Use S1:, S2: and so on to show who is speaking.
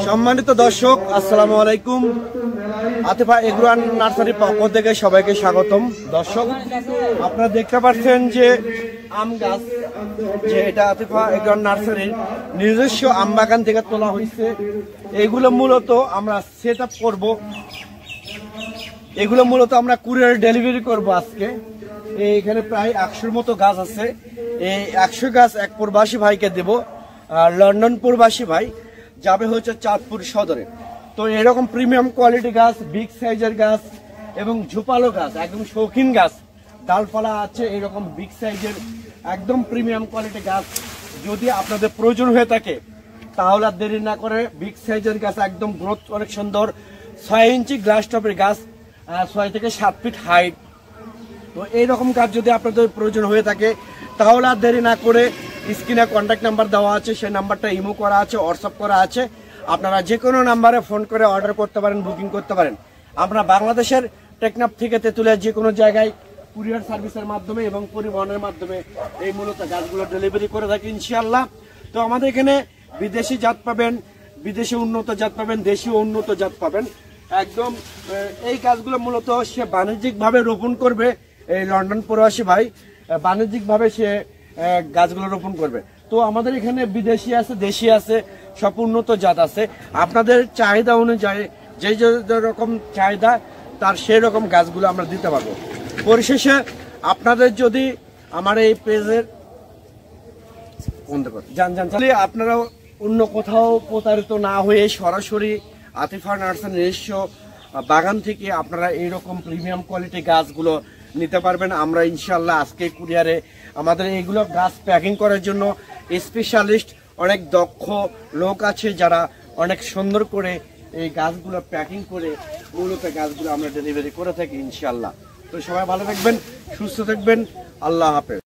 S1: সম্মানিত দর্শক, আসসালামু আলাইকুম। আতিফা এগ্রো নার্সারির পক্ষ থেকে সবাইকে স্বাগতম। দর্শক, আপনারা দেখতে পাচ্ছেন যে আম গাছ, যে এটা আতিফা এগ্রো নার্সারির নিজস্ব আম বাগান থেকে তোলা হয়েছে। এগুলো মূলত আমরা সেট আপ করবো, এগুলো মূলত আমরা কুরিয়ার ডেলিভারি করব আজকে। এখানে প্রায় 100-র মতো গাছ আছে। এই 100 গাছ এক প্রবাসী ভাইকে দেব, আর লন্ডন প্রবাসী ভাই যাবে হচ্ছে চাঁদপুর সদরে। তো এরকম প্রিমিয়াম কোয়ালিটি গাছ, বিগ সাইজের গাছ এবং ঝোপালো গাছ, একদম শৌখিন গাছ, ডালপালা আছে এরকম বিগ সাইজের একদম প্রিমিয়াম কোয়ালিটি গাছ যদি আপনাদের প্রয়োজন হয়ে থাকে তাহলে আর দেরি না করে বিগ সাইজের গাছ, একদম গ্রোথ অনেক সুন্দর, 6 ইঞ্চি গ্লাস টপের গাছ, 6 থেকে 7 ফিট হাইট। তো এইরকম গাছ যদি আপনাদের প্রয়োজন হয়ে থাকে তাহলে আর দেরি না করে স্ক্রিনে কন্ট্যাক্ট নাম্বার দেওয়া আছে, সেই নাম্বারটা ইমো করা আছে, হোয়াটসঅ্যাপ করা আছে। আপনারা যে কোনো নাম্বারে ফোন করে অর্ডার করতে পারেন, বুকিং করতে পারেন। আমরা বাংলাদেশের টেকনাফ থেকে তেঁতুলিয়ার যে কোনো জায়গায় কুরিয়ার সার্ভিসের মাধ্যমে এবং পরিবহনের মাধ্যমে এই মূলত গাছগুলো ডেলিভারি করে থাকি ইনশাআল্লাহ। তো আমাদের এখানে বিদেশি জাত পাবেন, বিদেশি উন্নত জাত পাবেন, দেশীয় উন্নত জাত পাবেন। একদম এই গাছগুলো মূলত সে বাণিজ্যিকভাবে রোপণ করবে, এই লন্ডন প্রবাসী ভাই বাণিজ্যিকভাবে সে গাছগুলো রোপণ করবে। তো আমাদের এখানে বিদেশি আছে, দেশি আছে, সব উন্নত জাত আছে। আপনাদের চাহিদা অনুযায়ী যে রকম চাহিদা তার সেই রকম গাছগুলো আমরা দিতে পারবো। পরিশেষে আপনাদের যদি আমার এই পেজের আপনারা অন্য কোথাও প্রতারিত না হয়ে সরাসরি আতিফা নার্সারি নিজস্ব বাগান থেকে আপনারা এইরকম প্রিমিয়াম কোয়ালিটি গাছগুলো নিতে পারবেন। আমরা ইনশাল্লাহ আজকে কুরিয়ারে আমাদের এইগুলো গাছ প্যাকিং করার জন্য স্পেশালিস্ট অনেক দক্ষ লোক আছে যারা অনেক সুন্দর করে এই গাছগুলো প্যাকিং করে মূলত গাছগুলো আমরা ডেলিভারি করে থাকি ইনশাল্লাহ। তো সবাই ভালো থাকবেন, সুস্থ থাকবেন, আল্লাহ হাফেজ।